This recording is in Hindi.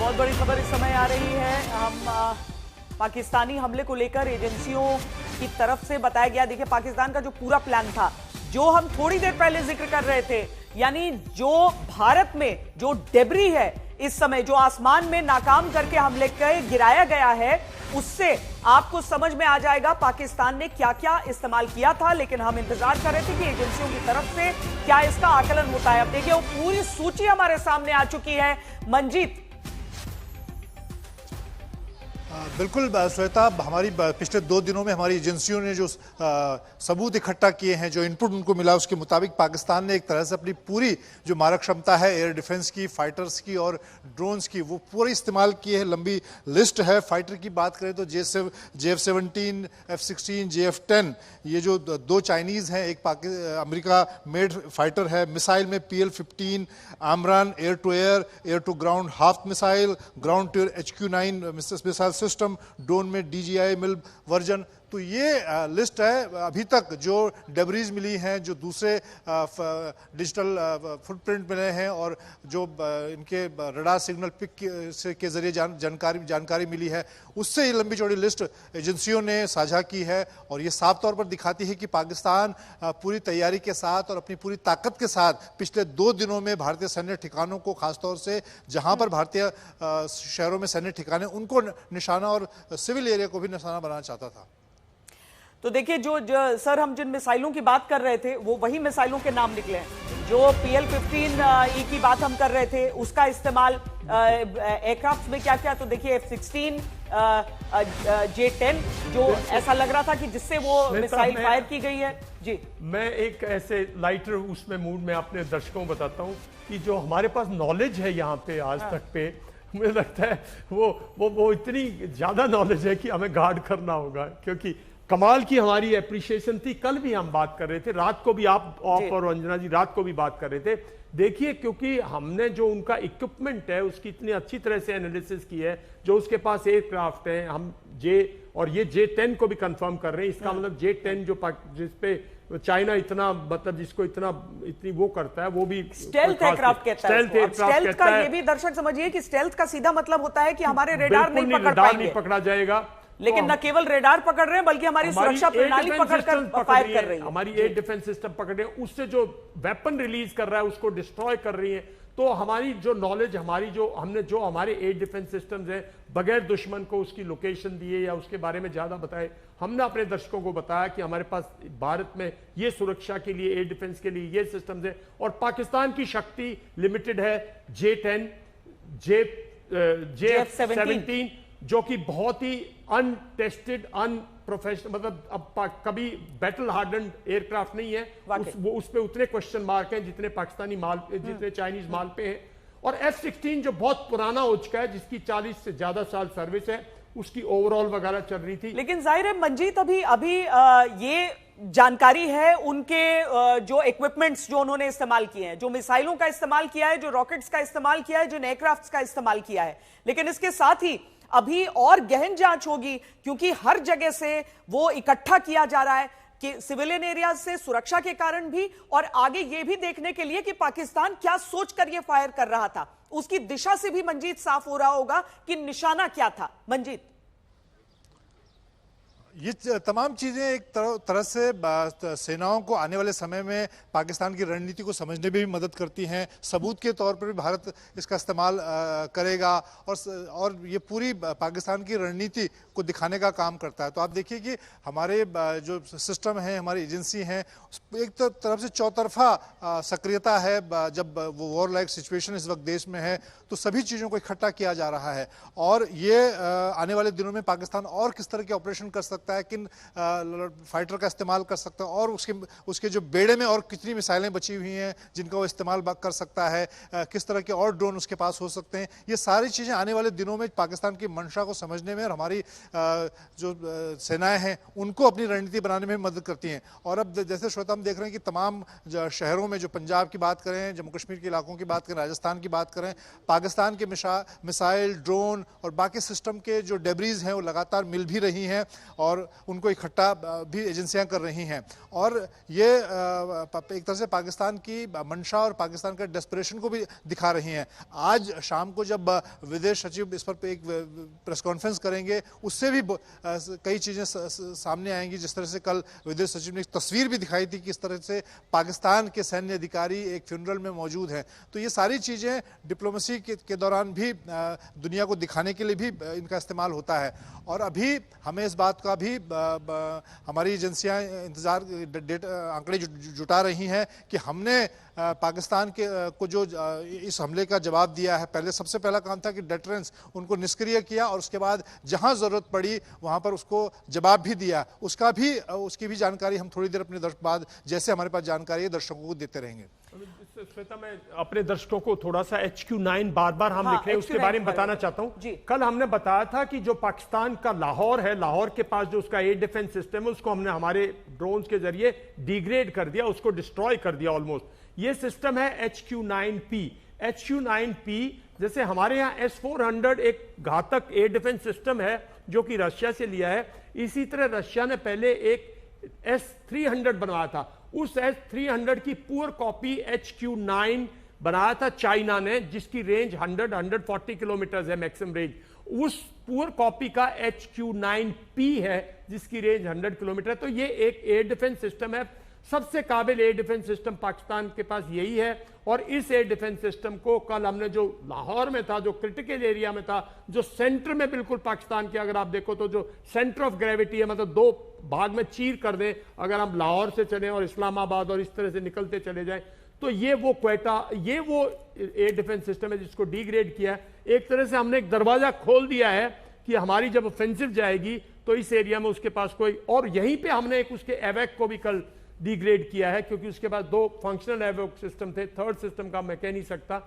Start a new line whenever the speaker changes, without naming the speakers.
बहुत बड़ी खबर इस समय आ रही है। हम पाकिस्तानी हमले को लेकर एजेंसियों की तरफ से बताया गया। देखिए, पाकिस्तान का जो पूरा प्लान था, जो हम थोड़ी देर पहले जिक्र कर रहे थे, यानी जो भारत में जो डेब्री है इस समय, जो आसमान में नाकाम करके हमले के गिराया गया है, उससे आपको समझ में आ जाएगा पाकिस्तान ने क्या क्या इस्तेमाल किया था। लेकिन हम इंतजार कर रहे थे कि एजेंसियों की तरफ से क्या इसका आकलन होता है। अब देखिए, वो पूरी सूची हमारे सामने आ चुकी है। मंजीत,
बिल्कुल श्वेता, हमारी पिछले 2 दिनों में हमारी एजेंसियों ने जो सबूत इकट्ठा किए हैं, जो इनपुट उनको मिला, उसके मुताबिक पाकिस्तान ने एक तरह से अपनी पूरी जो मारक क्षमता है एयर डिफेंस की, फाइटर्स की और ड्रोन्स की, वो पूरी इस्तेमाल की है। लंबी लिस्ट है। फाइटर की बात करें तो JF-17, F-16, JF-10, ये जो 2 चाइनीज़ हैं, एक अमेरिका मेड फाइटर है। मिसाइल में PL-15, AMRAAM air to air, air to ground हाफ missile, ground to air HQ-9 missile system, drone में DJI मिल वर्जन। तो ये लिस्ट है। अभी तक जो डेब्रीज मिली हैं, जो दूसरे डिजिटल फुटप्रिंट मिले हैं और जो इनके रडार सिग्नल पिक के जरिए जानकारी मिली है, उससे ये लंबी चौड़ी लिस्ट एजेंसियों ने साझा की है। और ये साफ तौर पर दिखाती है कि पाकिस्तान पूरी तैयारी के साथ और अपनी पूरी ताकत के साथ पिछले 2 दिनों में भारतीय सैन्य ठिकानों को, खासतौर से जहां पर भारतीय शहरों में सैन्य ठिकाने, उनको निशाना और सिविल एरिया को भी निशाना बनाना चाहता था।
तो देखिए, जो सर हम जिन मिसाइलों की बात कर रहे थे, वो वही मिसाइलों के नाम निकले हैं। जो PL-15E की बात हम कर रहे थे, उसका इस्तेमाल एयरक्राफ्ट में क्या क्या, तो देखिए F-16, J-10, जो ऐसा लग रहा था कि जिससे वो मिसाइल फायर की गई है। जी,
मैं एक ऐसे लाइटर उसमें मूड में अपने दर्शकों को बताता हूँ कि जो हमारे पास नॉलेज है यहाँ पे आज तक पे, मुझे लगता है वो इतनी ज्यादा नॉलेज है कि हमें गार्ड करना होगा, क्योंकि कमाल की हमारी एप्रिशिएशन थी। कल भी हम बात कर रहे थे, रात को भी आप और अंजना जी रात को भी बात कर रहे थे। देखिए, क्योंकि हमने जो उनका इक्विपमेंट है उसकी इतनी अच्छी तरह से एनालिसिस की है, जो उसके पास एयरक्राफ्ट है, हम ये J-10 को भी कंफर्म कर रहे हैं। इसका मतलब J-10 जिसपे चाइना इतना, मतलब जिसको इतनी वो करता है, वो भी
स्टेल्थ एयरक्राफ्ट कहता है। स्टेल्थ का ये भी दर्शक समझिए कि स्टेल्थ का सीधा मतलब होता है कि हमारे रेडार नहीं
पकड़ा जाएगा।
लेकिन न केवल रेडार पकड़ रहे हैं, बल्कि हमारी सुरक्षा प्रणाली पकड़कर फायर कर रही है।
हमारी एयर डिफेंस सिस्टम पकड़ रहे हैं, उससे जो वेपन रिलीज कर रहा है उसको डिस्ट्रॉय कर रही है। तो हमारी जो नॉलेज, हमने जो हमारे एयर डिफेंस सिस्टम्स है, बगैर दुश्मन को उसकी लोकेशन दिए या उसके बारे में ज्यादा बताए, हमने अपने दर्शकों को बताया कि हमारे पास भारत में ये सुरक्षा के लिए, एयर डिफेंस के लिए ये सिस्टम्स है। और पाकिस्तान की शक्ति लिमिटेड है। J-10, JF-17, जो कि बहुत ही अनटेस्टेड, अनप्रोफेशनल, मतलब अब कभी बैटल हार्डन्ड एयरक्राफ्ट नहीं है। उस पे उतने क्वेश्चन मार्क हैं जितने पाकिस्तानी माल, जितने चाइनीज माल पे हैं। और F-16 जो बहुत पुराना हो चुका है, जिसकी 40 से ज्यादा साल सर्विस है, उसकी ओवरऑल वगैरह चल रही थी।
लेकिन जाहिर है मंजीत, अभी ये जानकारी है उनके जो इक्विपमेंट्स जो उन्होंने इस्तेमाल किए हैं, जो मिसाइलों का इस्तेमाल किया है, जो रॉकेट्स का इस्तेमाल किया है, जो एयरक्राफ्ट का इस्तेमाल किया है। लेकिन इसके साथ ही अभी और गहन जांच होगी, क्योंकि हर जगह से वो इकट्ठा किया जा रहा है कि सिविलियन एरियाज से सुरक्षा के कारण भी, और आगे ये भी देखने के लिए कि पाकिस्तान क्या सोचकर ये फायर कर रहा था, उसकी दिशा से भी मंजीत साफ हो रहा होगा कि निशाना क्या था। मंजीत,
ये तमाम चीज़ें एक तरह से सेनाओं को आने वाले समय में पाकिस्तान की रणनीति को समझने में भी मदद करती हैं। सबूत के तौर पर भी भारत इसका इस्तेमाल करेगा और ये पूरी पाकिस्तान की रणनीति को दिखाने का काम करता है। तो आप देखिए कि हमारे जो सिस्टम है, हमारी एजेंसी हैं, एक तरफ से चौतरफा सक्रियता है। जब वो वॉर लाइक सिचुएशन इस वक्त देश में है, तो सभी चीज़ों को इकट्ठा किया जा रहा है। और ये आने वाले दिनों में पाकिस्तान और किस तरह के ऑपरेशन कर सकता है, किन फाइटर का इस्तेमाल कर सकता है, और उसके जो बेड़े में और कितनी मिसाइलें बची हुई हैं जिनका वो इस्तेमाल कर सकता है, किस तरह के और ड्रोन उसके पास हो सकते हैं, ये सारी चीज़ें आने वाले दिनों में पाकिस्तान की मंशा को समझने में और हमारी जो सेनाएं हैं उनको अपनी रणनीति बनाने में मदद करती हैं। और अब जैसे श्रोता हम देख रहे हैं कि तमाम शहरों में, जो पंजाब की बात करें, जम्मू कश्मीर के इलाकों की बात करें, राजस्थान की बात करें, पाकिस्तान के मिसाइल, ड्रोन और बाकी सिस्टम के जो डेब्रीज हैं वो लगातार मिल भी रही हैं। और और उनको इकट्ठा भी एजेंसियां कर रही हैं। और ये एक तरह से पाकिस्तान की मंशा और पाकिस्तान का डेस्परेशन को भी दिखा रही हैं। आज शाम को जब विदेश सचिव इस पर एक प्रेस कॉन्फ्रेंस करेंगे, उससे भी कई चीज़ें सामने आएंगी। जिस तरह से कल विदेश सचिव ने एक तस्वीर भी दिखाई थी कि इस तरह से पाकिस्तान के सैन्य अधिकारी एक फ्यूनरल में मौजूद हैं। तो ये सारी चीज़ें डिप्लोमेसी के दौरान भी दुनिया को दिखाने के लिए भी इनका इस्तेमाल होता है। और अभी हमें इस बात का भी हमारी एजेंसियां इंतजार आंकड़े जुटा रही हैं कि हमने पाकिस्तान के को जो इस हमले का जवाब दिया है, पहले सबसे पहला काम था कि डेटरेंस, उनको निष्क्रिय किया और उसके बाद जहां जरूरत पड़ी वहां पर उसको जवाब भी दिया। उसकी भी जानकारी हम थोड़ी देर अपने बाद जैसे हमारे पास जानकारी है दर्शकों को देते रहेंगे।
श्वेता, मैं अपने दर्शकों को थोड़ा सा HQ9 बार बार हम लिख रहे हैं उसके बारे में बताना चाहता हूं। कल हमने बताया था कि जो पाकिस्तान का लाहौर है, लाहौर के पास जो उसका एयर डिफेंस सिस्टम है, उसको हमने हमारे ड्रोन्स के जरिए डिग्रेड कर दिया, उसको डिस्ट्रॉय कर दिया ऑलमोस्ट। ये सिस्टम है HQ9P। HQ9P जैसे हमारे यहाँ S-400 एक घातक एयर डिफेंस सिस्टम है जो कि रशिया से लिया है, इसी तरह रशिया ने पहले एक S-300 बनवाया था। उस S-300 की पुअर कॉपी HQ9 बनाया था चाइना ने, जिसकी रेंज 140 किलोमीटर है मैक्सिमम रेंज। उस पुअर कॉपी का HQ9P है जिसकी रेंज 100 किलोमीटर है। तो ये एक एयर डिफेंस सिस्टम है, सबसे काबिल एयर डिफेंस सिस्टम पाकिस्तान के पास यही है। और इस एयर डिफेंस सिस्टम को कल हमने जो लाहौर में था, जो क्रिटिकल एरिया में था, जो सेंटर में बिल्कुल पाकिस्तान के अगर आप देखो तो जो सेंटर ऑफ ग्रेविटी है, मतलब दो भाग में चीर कर दें, अगर हम लाहौर से चले और इस्लामाबाद और इस तरह से निकलते चले जाए, तो ये वो क्वेटा, ये वो एयर डिफेंस सिस्टम है जिसको डिग्रेड किया है। एक तरह से हमने एक दरवाजा खोल दिया है कि हमारी जब ऑफेंसिव जाएगी तो इस एरिया में उसके पास कोई, और यहीं पे हमने एक उसके एवैक को भी कल डिग्रेड किया है, क्योंकि उसके पास दो फंक्शनल एवैक सिस्टम थे, थर्ड सिस्टम का मैं कह नहीं सकता।